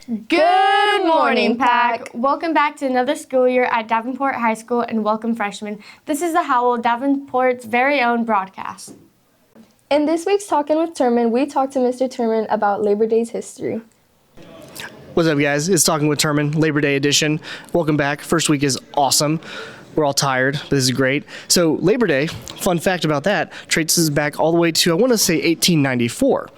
Good morning, Pack. Welcome back to another school year at Davenport High School, and welcome freshmen. This is the HOWL, Davenport's very own broadcast. In this week's Talking with Turman, we talked to Mr. Turman about Labor Day's history. What's up, guys? It's Talking with Turman, Labor Day edition. Welcome back. First week is awesome. We're all tired, but this is great. So Labor Day, fun fact about that, traces back all the way to, I want to say, 1894.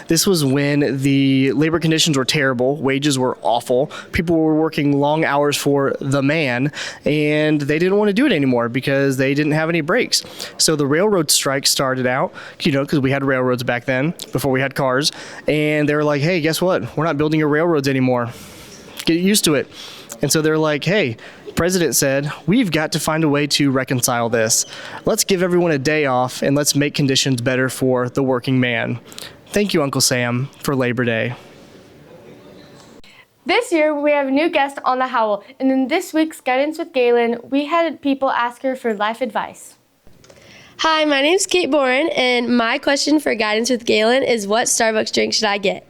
This was when the labor conditions were terrible, wages were awful, people were working long hours for the man, and they didn't want to do it anymore because they didn't have any breaks. So the railroad strike started out, because we had railroads back then, before we had cars, and they were like, hey, guess what? We're not building your railroads anymore. Get used to it. And so they're like, hey, President said, we've got to find a way to reconcile this. Let's give everyone a day off and let's make conditions better for the working man. Thank you, Uncle Sam, for Labor Day. This year, we have a new guest on the HOWL, and in this week's Guidance with Galen, we had people ask her for life advice. Hi, my name's Kate Boren, and my question for Guidance with Galen is, what Starbucks drink should I get?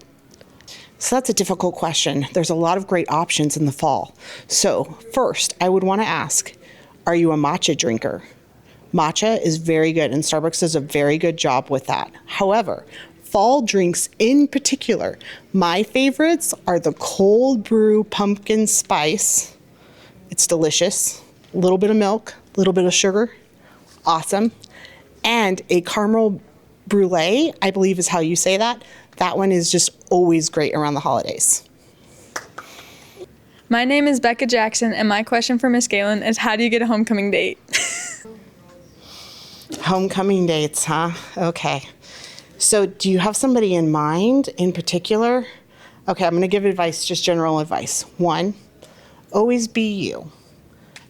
So that's a difficult question. There's a lot of great options in the fall. So first, I would want to ask, are you a matcha drinker? Matcha is very good, and Starbucks does a very good job with that. However, fall drinks in particular, my favorites are the cold brew pumpkin spice. It's delicious. A little bit of milk, a little bit of sugar. Awesome. And a caramel brulee, I believe is how you say that. That one is just always great around the holidays. My name is Becca Jackson, and my question for Miss Galen is, how do you get a homecoming date? Homecoming dates, huh? Okay. So do you have somebody in mind in particular? Okay, I'm going to give advice, just general advice. One, always be you.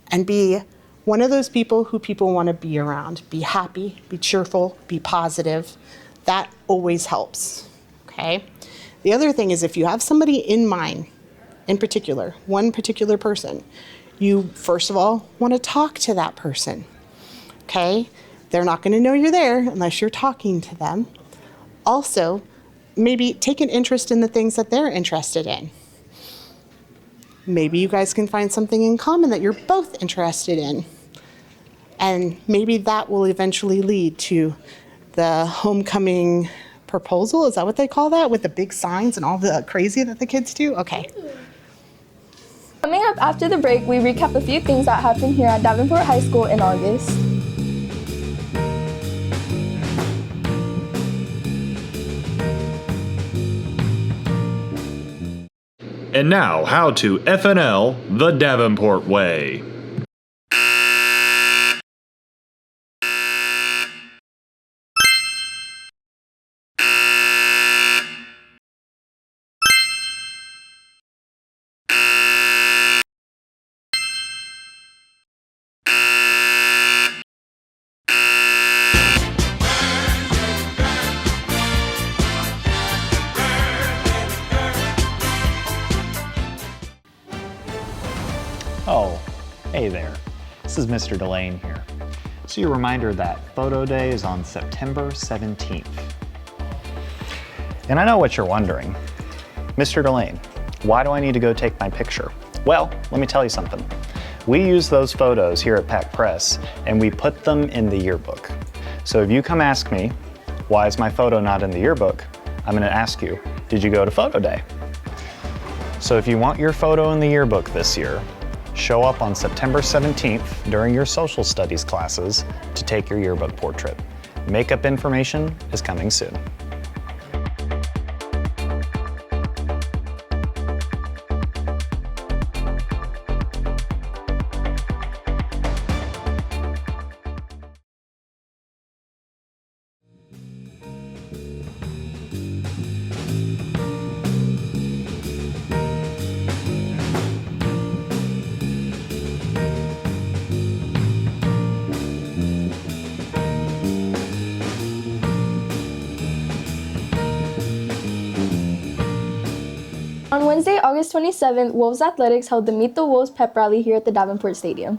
And be one of those people who people want to be around. Be happy, be cheerful, be positive. That always helps. Okay. The other thing is, if you have somebody in mind, in particular, one particular person, you first of all want to talk to that person. Okay. They're not going to know you're there unless you're talking to them. Also, maybe take an interest in the things that they're interested in. Maybe you guys can find something in common that you're both interested in. And maybe that will eventually lead to the homecoming proposal. Is that what they call that? With the big signs and all the crazy that the kids do? Okay. Coming up after the break, we recap a few things that happened here at Davenport High School in August. And now, how to FNL the Davenport way. Oh, hey there. This is Mr. Delane here. So your reminder that photo day is on September 17th. And I know what you're wondering. Mr. Delane, why do I need to go take my picture? Well, let me tell you something. We use those photos here at Pack Press and we put them in the yearbook. So if you come ask me, why is my photo not in the yearbook? I'm gonna ask you, did you go to photo day? So if you want your photo in the yearbook this year, show up on September 17th during your social studies classes to take your yearbook portrait. Makeup information is coming soon. On Wednesday, August 27th, Wolves Athletics held the Meet the Wolves pep rally here at the Davenport Stadium.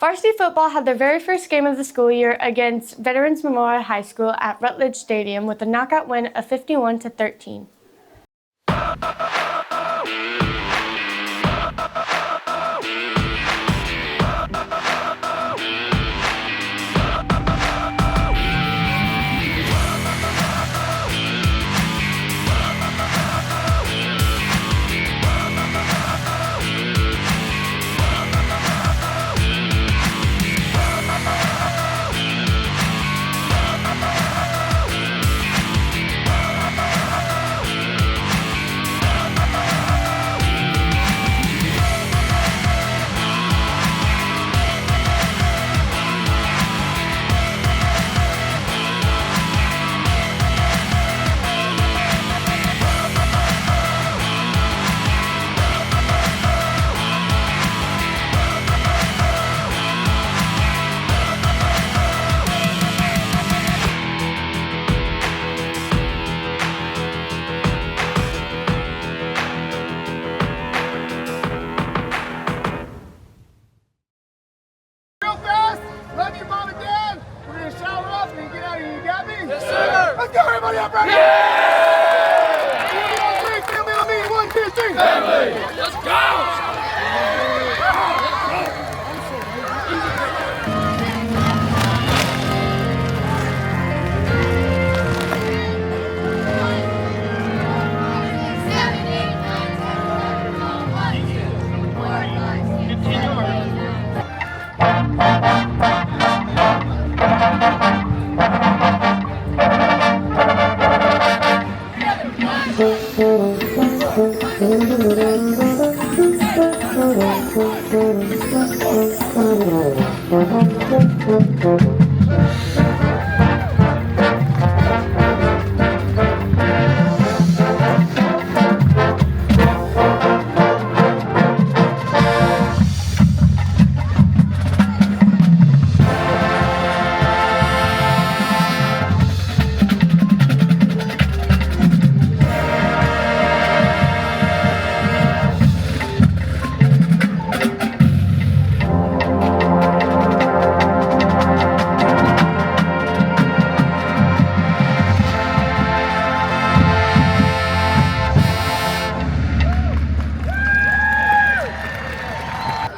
Varsity football had their very first game of the school year against Veterans Memorial High School at Rutledge Stadium with a knockout win of 51-13. Real fast, love your mom and dad. We're gonna shower up and get out of here. You got me? Yes, sir. Let's go, everybody up right now. Family on three, family on me. 1, 2, 3. Family. Let's go.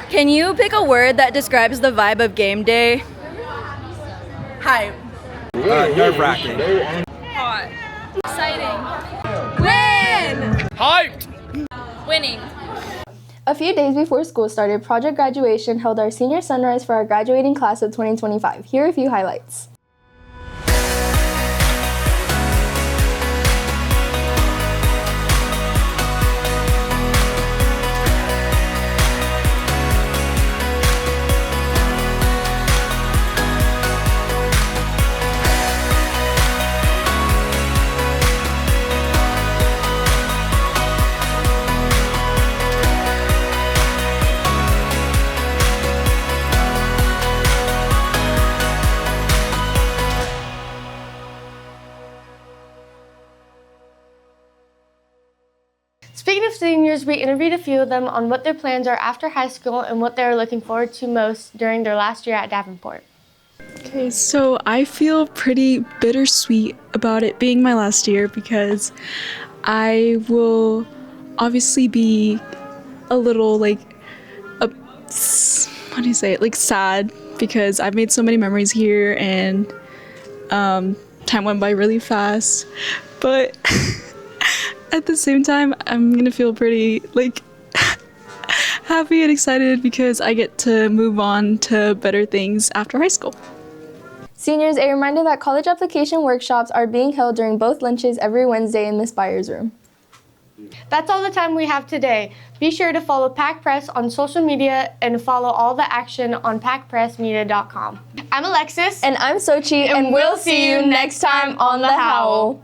Can you pick a word that describes the vibe of game day? Hype. Nerve-wracking. Hot. Exciting. Win! Hyped. Winning. A few days before school started, Project Graduation held our senior sunrise for our graduating class of 2025. Here are a few highlights. Speaking of seniors, we interviewed a few of them on what their plans are after high school and what they're looking forward to most during their last year at Davenport. Okay, so I feel pretty bittersweet about it being my last year because I will obviously be a little sad because I've made so many memories here and time went by really fast. But at the same time, I'm gonna feel pretty happy and excited because I get to move on to better things after high school. Seniors, a reminder that college application workshops are being held during both lunches every Wednesday in Miss Byers' room. That's all the time we have today. Be sure to follow Pack Press on social media and follow all the action on packpressmedia.com. I'm Alexis. And I'm Sochi, and we'll see you next time on The Howl.